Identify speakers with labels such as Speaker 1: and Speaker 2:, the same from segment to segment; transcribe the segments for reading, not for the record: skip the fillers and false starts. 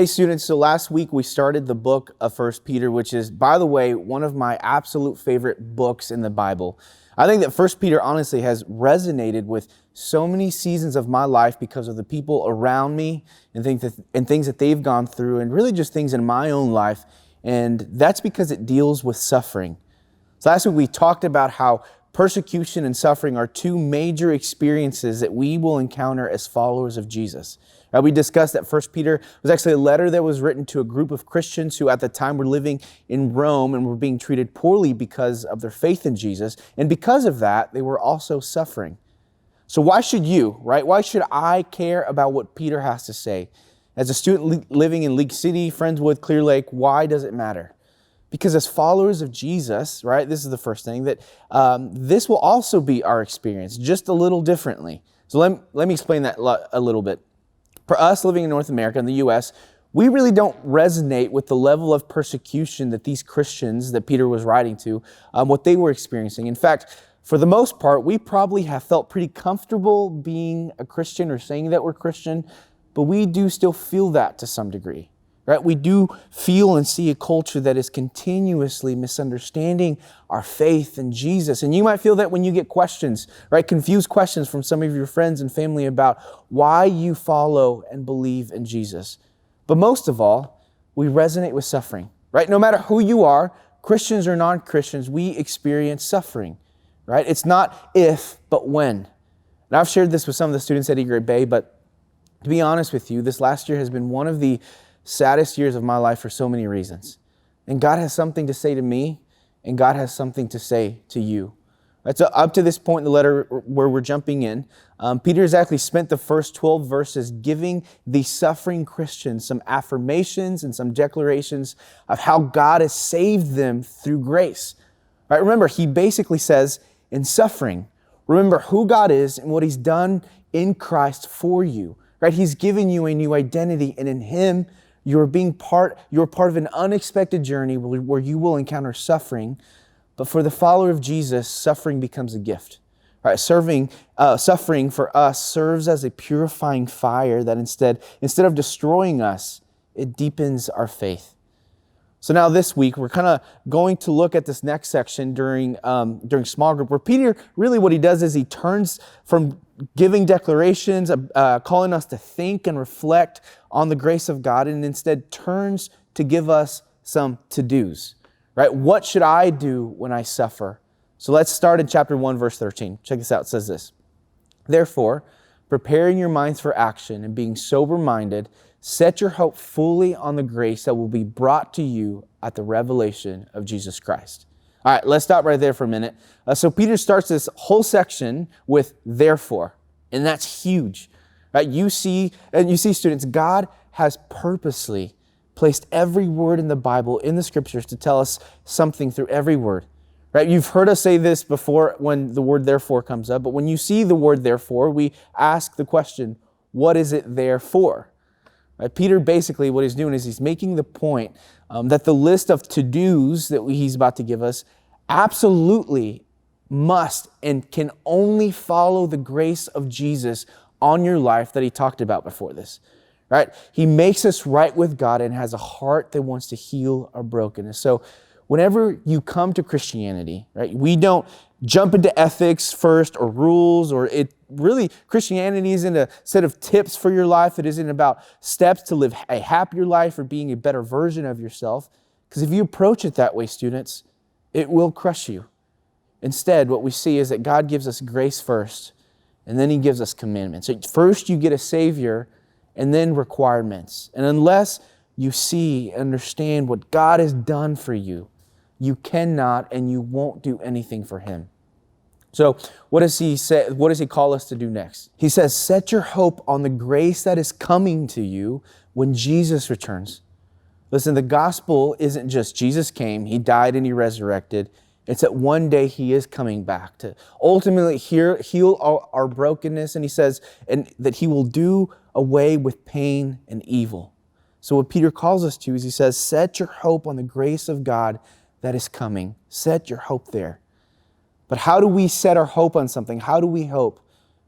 Speaker 1: Hey students, so last week we started the book of 1 Peter, which is, by the way, one of my absolute favorite books in the Bible. I think that 1 Peter honestly has resonated with so many seasons of my life because of the people around me and things that they've gone through, and really just things in my own life. And that's because it deals with suffering. So last week we talked about how persecution and suffering are two major experiences that we will encounter as followers of Jesus. We discussed that 1 Peter was actually a letter that was written to a group of Christians who at the time were living in Rome and were being treated poorly because of their faith in Jesus. And because of that, they were also suffering. So why should you, right? Why should I care about what Peter has to say? As a student living in League City, Friendswood, Clear Lake, why does it matter? Because as followers of Jesus, right, this is the first thing, that this will also be our experience, just a little differently. So let me explain that a little bit. For us living in North America, in the U.S., we really don't resonate with the level of persecution that these Christians that Peter was writing to, what they were experiencing. In fact, for the most part, we probably have felt pretty comfortable being a Christian or saying that we're Christian, but we do still feel that to some degree. Right? We do feel and see a culture that is continuously misunderstanding our faith in Jesus. And you might feel that when you get questions, right? Confused questions from some of your friends and family about why you follow and believe in Jesus. But most of all, we resonate with suffering, right? No matter who you are, Christians or non-Christians, we experience suffering, right? It's not if, but when. And I've shared this with some of the students at Eagle Bay, but to be honest with you, this last year has been one of the saddest years of my life for so many reasons. And God has something to say to me, and God has something to say to you. Right, so up to this point in the letter where we're jumping in, Peter has actually spent the first 12 verses giving the suffering Christians some affirmations and some declarations of how God has saved them through grace. Right, remember, he basically says, in suffering, remember who God is and what he's done in Christ for you. Right, he's given you a new identity, and in him, you're part of an unexpected journey where you will encounter suffering. But for the follower of Jesus, suffering becomes a gift. Right? Suffering for us serves as a purifying fire that instead of destroying us, it deepens our faith. So now this week, we're kind of going to look at this next section during small group, where Peter, really what he does is he turns from giving declarations, calling us to think and reflect on the grace of God, and instead turns to give us some to-dos, right? What should I do when I suffer? So let's start in chapter 1, verse 13. Check this out. It says this: "Therefore, preparing your minds for action and being sober-minded, set your hope fully on the grace that will be brought to you at the revelation of Jesus Christ." All right, let's stop right there for a minute. So Peter starts this whole section with "therefore," and that's huge. Right? You see, students, God has purposely placed every word in the Bible, in the Scriptures, to tell us something through every word. Right? You've heard us say this before when the word "therefore" comes up, but when you see the word "therefore," we ask the question, what is it there for? Right? Peter, basically what he's doing is he's making the point that the list of to-dos that he's about to give us absolutely must and can only follow the grace of Jesus on your life that he talked about before this. Right? He makes us right with God and has a heart that wants to heal our brokenness. So whenever you come to Christianity, right, we don't jump into ethics first or rules, or Christianity isn't a set of tips for your life. It isn't about steps to live a happier life or being a better version of yourself. Because if you approach it that way, students, it will crush you. Instead, what we see is that God gives us grace first, and then he gives us commandments. So first you get a Savior, and then requirements. And unless you see and understand what God has done for you, you cannot and you won't do anything for him. So what does he say? What does he call us to do next? He says, set your hope on the grace that is coming to you when Jesus returns. Listen, the gospel isn't just Jesus came, he died and he resurrected. It's that one day he is coming back to ultimately heal our brokenness. And he says and that he will do away with pain and evil. So what Peter calls us to is he says, set your hope on the grace of God that is coming. Set your hope there. But how do we set our hope on something? How do we hope?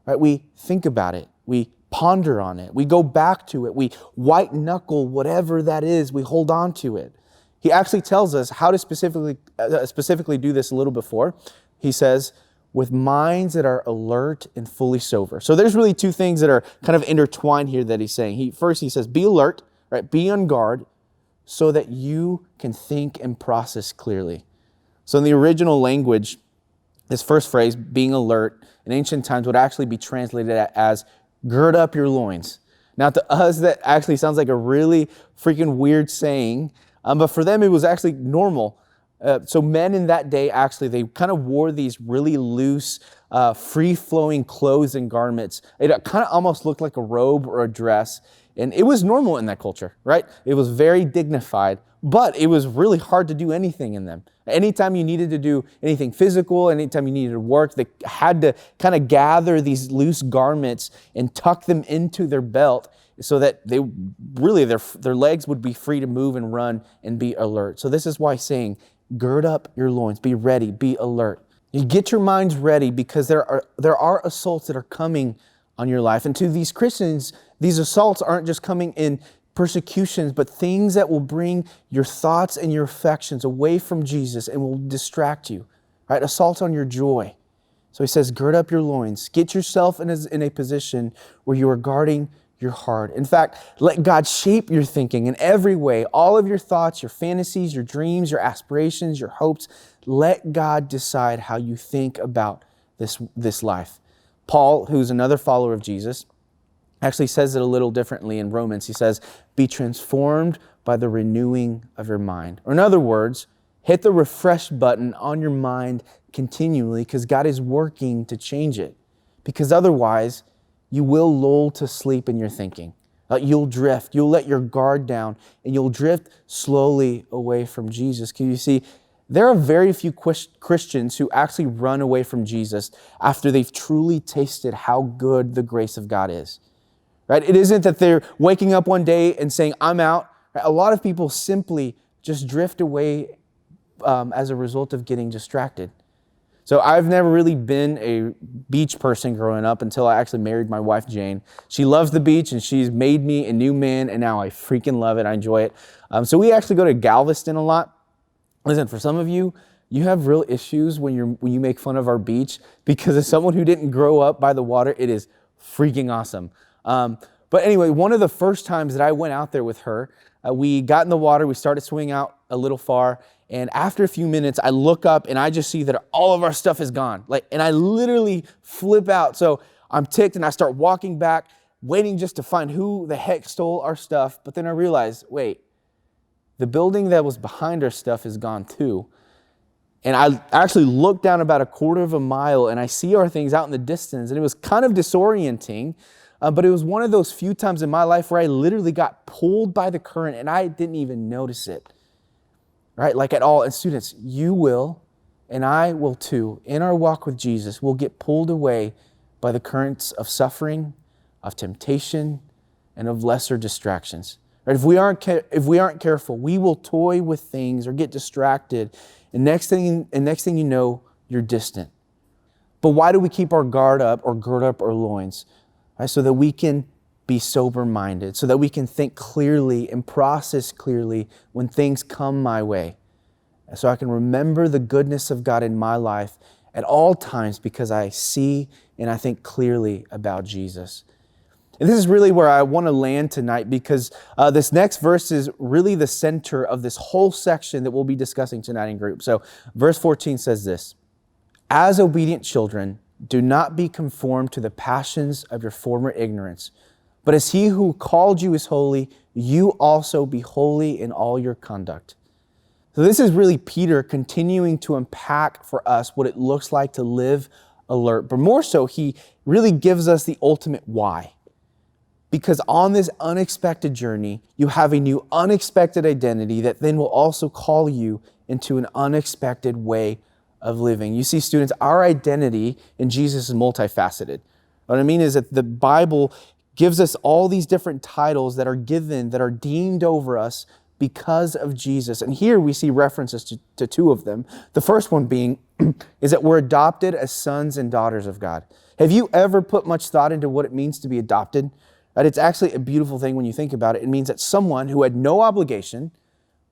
Speaker 1: Right? We think about it. We ponder on it. We go back to it. We white knuckle whatever that is. We hold on to it. He actually tells us how to specifically do this a little before. He says, with minds that are alert and fully sober. So there's really two things that are kind of intertwined here that he's saying. First, he says, be alert, right? Be on guard so that you can think and process clearly. So in the original language, this first phrase, being alert, in ancient times would actually be translated as gird up your loins. Now to us, that actually sounds like a really freaking weird saying, but for them it was actually normal. So men in that day, actually, they kind of wore these really loose, free-flowing clothes and garments. It kind of almost looked like a robe or a dress. And it was normal in that culture, right? It was very dignified, but it was really hard to do anything in them. Anytime you needed to do anything physical, anytime you needed to work, they had to kind of gather these loose garments and tuck them into their belt so that they really, their legs would be free to move and run and be alert. So this is why he's saying, gird up your loins, be ready, be alert. You get your minds ready because there are assaults that are coming on your life. And to these Christians, these assaults aren't just coming in persecutions, but things that will bring your thoughts and your affections away from Jesus and will distract you, right? Assaults on your joy. So he says, gird up your loins. Get yourself in a position where you are guarding your heart. In fact, let God shape your thinking in every way. All of your thoughts, your fantasies, your dreams, your aspirations, your hopes. Let God decide how you think about this life. Paul, who's another follower of Jesus, actually says it a little differently in Romans. He says, be transformed by the renewing of your mind. Or in other words, hit the refresh button on your mind continually because God is working to change it. Because otherwise, you will lull to sleep in your thinking. You'll drift. You'll let your guard down and you'll drift slowly away from Jesus. Because you see, there are very few Christians who actually run away from Jesus after they've truly tasted how good the grace of God is. Right? It isn't that they're waking up one day and saying, I'm out. A lot of people simply just drift away as a result of getting distracted. So I've never really been a beach person growing up until I actually married my wife, Jane. She loves the beach and she's made me a new man and now I freaking love it. I enjoy it. So we actually go to Galveston a lot. Listen, for some of you, you have real issues when you make fun of our beach because as someone who didn't grow up by the water, it is freaking awesome. But anyway, one of the first times that I went out there with her, we got in the water, we started swimming out a little far, and after a few minutes, I look up and I just see that all of our stuff is gone. And I literally flip out. So I'm ticked and I start walking back, waiting just to find who the heck stole our stuff. But then I realized, wait, the building that was behind our stuff is gone too. And I actually looked down about a quarter of a mile and I see our things out in the distance. And it was kind of disorienting. But it was one of those few times in my life where I literally got pulled by the current and I didn't even notice it, right? Like at all. And students, you will, and I will too, in our walk with Jesus, we'll get pulled away by the currents of suffering, of temptation, and of lesser distractions. Right? If we aren't careful, we will toy with things or get distracted. And next thing you know, you're distant. But why do we keep our guard up or gird up our loins? Right, so that we can be sober-minded, so that we can think clearly and process clearly when things come my way. So I can remember the goodness of God in my life at all times because I see and I think clearly about Jesus. And this is really where I want to land tonight because this next verse is really the center of this whole section that we'll be discussing tonight in group. So verse 14 says this, as obedient children, do not be conformed to the passions of your former ignorance, but as he who called you is holy, you also be holy in all your conduct. So this is really Peter continuing to unpack for us what it looks like to live alert. But more so, he really gives us the ultimate why. Because on this unexpected journey, you have a new unexpected identity that then will also call you into an unexpected way of living. You see, students, our identity in Jesus is multifaceted. What I mean is that the Bible gives us all these different titles that are given, that are deemed over us because of Jesus. And here we see references to two of them. The first one being is that we're adopted as sons and daughters of God. Have you ever put much thought into what it means to be adopted? That it's actually a beautiful thing when you think about it. It means that someone who had no obligation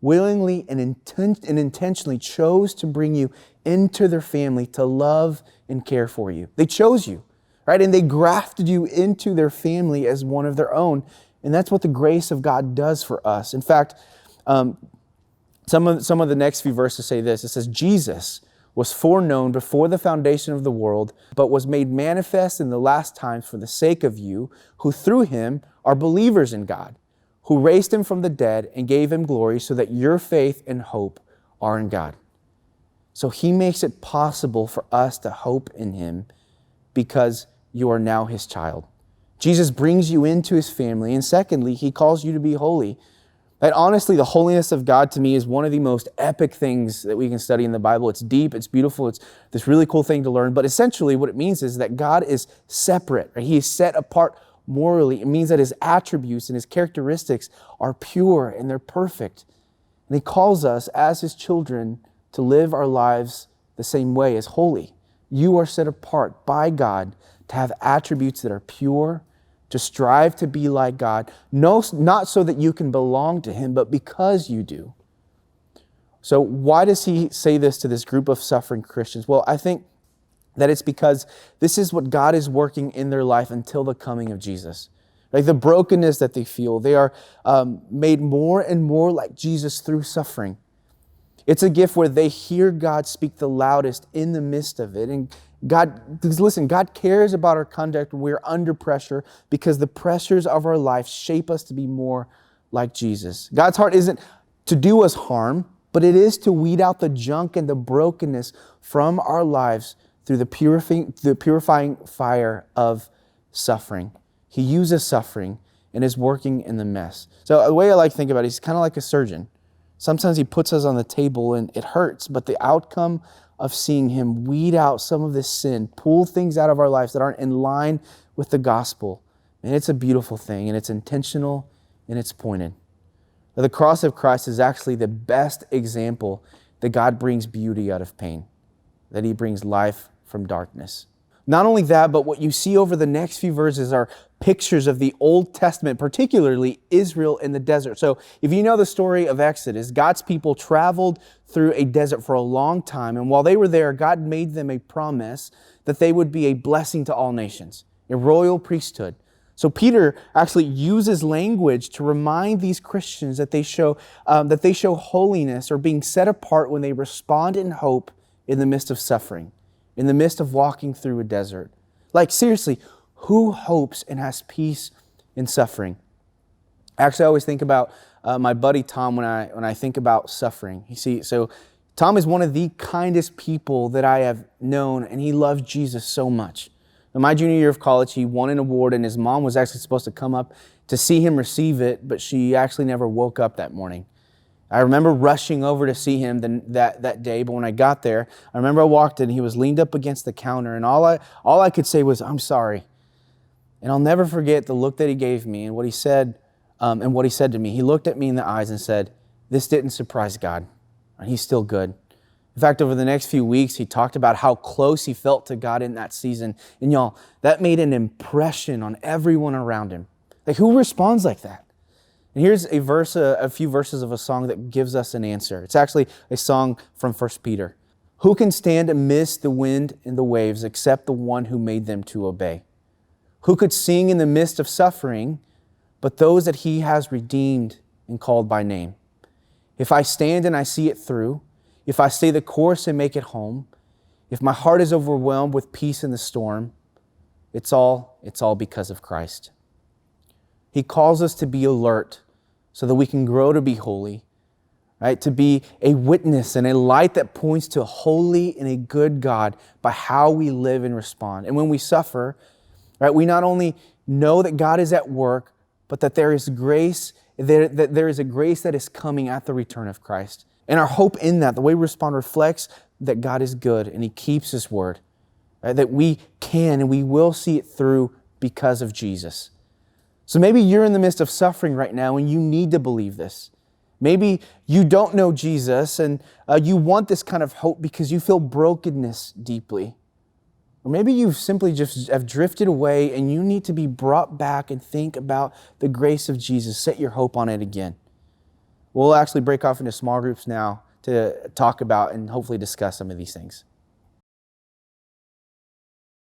Speaker 1: willingly and intentionally chose to bring you into their family to love and care for you. They chose you, right? And they grafted you into their family as one of their own. And that's what the grace of God does for us. In fact, some of the next few verses say this. It says, Jesus was foreknown before the foundation of the world, but was made manifest in the last times for the sake of you, who through him are believers in God, who raised him from the dead and gave him glory, so that your faith and hope are in God. So he makes it possible for us to hope in him because you are now his child. Jesus brings you into his family. And secondly, he calls you to be holy. And honestly, the holiness of God to me is one of the most epic things that we can study in the Bible. It's deep, it's beautiful, it's this really cool thing to learn. But essentially what it means is that God is separate, right? He is set apart morally. It means that his attributes and his characteristics are pure and they're perfect. And he calls us as his children to live our lives the same way as holy. You are set apart by God to have attributes that are pure, to strive to be like God, no, not so that you can belong to him, but because you do. So why does he say this to this group of suffering Christians? Well, I think that it's because this is what God is working in their life until the coming of Jesus. Like the brokenness that they feel, they are made more and more like Jesus through suffering. It's a gift where they hear God speak the loudest in the midst of it. And God cares about our conduct when we're under pressure because the pressures of our life shape us to be more like Jesus. God's heart isn't to do us harm, but it is to weed out the junk and the brokenness from our lives through the purifying fire of suffering. He uses suffering and is working in the mess. So the way I like to think about it, he's kind of like a surgeon. Sometimes he puts us on the table and it hurts, but the outcome of seeing him weed out some of this sin, pull things out of our lives that aren't in line with the gospel, and it's a beautiful thing, and it's intentional, and it's pointed. Now, the cross of Christ is actually the best example that God brings beauty out of pain, that he brings life from darkness. Not only that, but what you see over the next few verses are pictures of the Old Testament, particularly Israel in the desert. So if you know the story of Exodus, God's people traveled through a desert for a long time. And while they were there, God made them a promise that they would be a blessing to all nations, a royal priesthood. So Peter actually uses language to remind these Christians that they show holiness or being set apart when they respond in hope in the midst of suffering, in the midst of walking through a desert. Like seriously, who hopes and has peace in suffering? Actually, I always think about my buddy Tom when I think about suffering. You see, so Tom is one of the kindest people that I have known, and he loves Jesus so much. In my junior year of college, he won an award, and his mom was actually supposed to come up to see him receive it, but she actually never woke up that morning. I remember rushing over to see him that day, but when I got there, I remember I walked in, he was leaned up against the counter, and all I could say was, "I'm sorry." And I'll never forget the look that he gave me and what he said to me. He looked at me in the eyes and said, "This didn't surprise God, and he's still good." In fact, over the next few weeks, he talked about how close he felt to God in that season. And y'all, that made an impression on everyone around him. Like, who responds like that? And here's a few verses of a song that gives us an answer. It's actually a song from 1 Peter. Who can stand amidst the wind and the waves except the one who made them to obey? Who could sing in the midst of suffering but those that he has redeemed and called by name? If I stand and I see it through, if I stay the course and make it home, if my heart is overwhelmed with peace in the storm, it's all because of Christ. He calls us to be alert so that we can grow to be holy, right? To be a witness and a light that points to a holy and a good God by how we live and respond. And when we suffer, right, we not only know that God is at work, but that there is grace, that there is a grace that is coming at the return of Christ. And our hope in that, the way we respond, reflects that God is good and he keeps his word, right? That we can and we will see it through because of Jesus. So maybe you're in the midst of suffering right now and you need to believe this. Maybe you don't know Jesus and you want this kind of hope because you feel brokenness deeply. Or maybe you simply just have drifted away and you need to be brought back and think about the grace of Jesus. Set your hope on it again. We'll actually break off into small groups now to talk about and hopefully discuss some of these things.